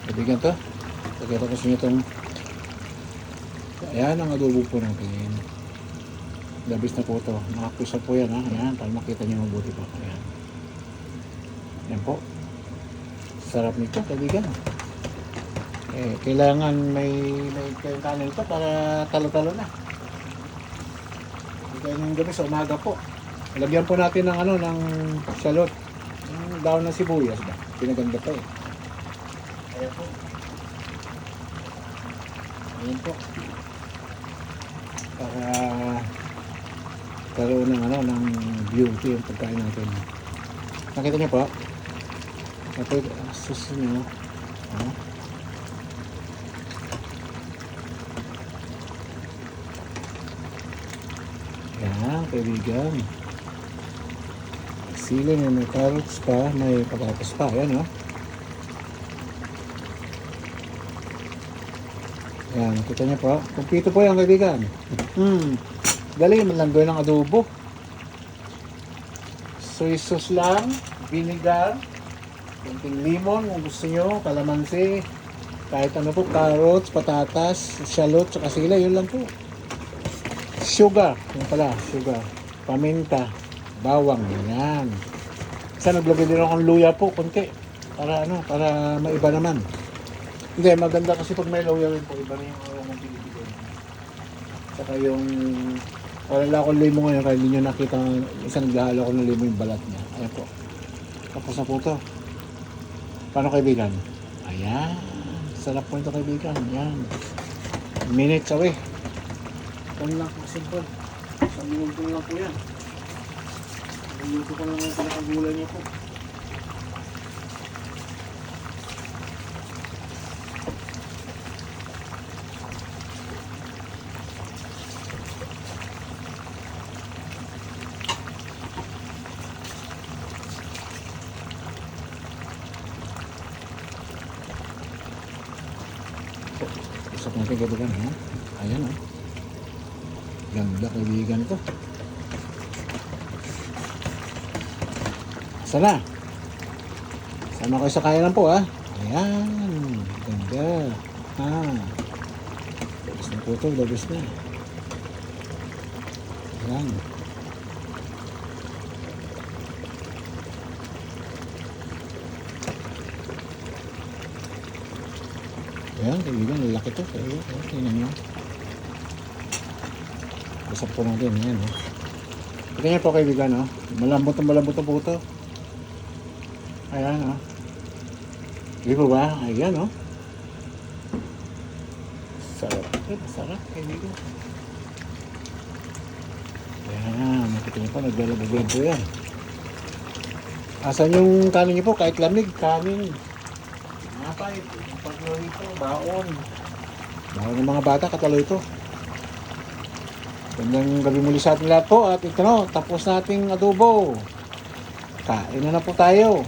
Kaibigan to. Pakita ko sa inyo itong. Ayan ang adobo po natin. Labis na po ito. Nakapusa po yan ha. Ayan, para makita nyo mabuti po. Ayan. Ayan po. Sarap nito kaibigan. Kailangan may kanin ito para talo-talo na. Kaya yung gabi sa umaga po. Lagyan po natin ng ng shallot. Yung daon ng sibuyas ba? Pinaganda pa eh. Ayan po. Ayan po. Para karoon ng beauty yung pagkain natin. Nakita niyo po? Ito susunod nyo. Yan, kaibigan. Sili na may carrots pa, may patatas pa. Ayan, Yan, kita niyo po. Kumpito po yan, kaibigan. Dali, malanggoy ng adobo. Soy sauce lang, vinegar, konting limon kung gusto nyo, kalamansi, kahit ano po, carrots, patatas, shallot, saka sila, yun lang po. Sugar, yun pala, sugar, paminta, bawang, yan. Isa naglagay din ako ng luya po, konti, para para maiba naman. Hindi, maganda kasi pag may luya rin po, iba na yung aroma ng pinipigil. Saka yung, wala akong limo ngayon, kaya hindi nyo nakita, isa naghahalo ko ng limo yung balat niya. Ayan po. Tapos na po ito. Paano kaibigan? Ayan. Sarap po ito kaibigan. Ayan. Minutes away. Ito lang po simple. Sa minuto lang po yan. Minuto ko lang yung pinakagulay niya po. Usap natin kaibigan, ayan ganda kaibigan ko. Sana kayo sa kainan po ayan, ganda labis na po ito, labis na ayan. Ayan, kaibigan, lalaki ito. Tingnan nyo. Basap po natin. Ayan, tingnan nyo po, kaibigan, malambot na po ito. Ayan, di po ba? Ayan, sarap. Sarap, kaibigan. Ayan, nakita nyo po, naglalabog-lab po yan. Asan yung kanin nyo po? Kahit lamig, kanin. Napay, pagluwi ito, baon ng mga bata, katalo ito. Gandang gabi muli sa ating lahat po. At ito tapos nating adobo. Kain na po tayo.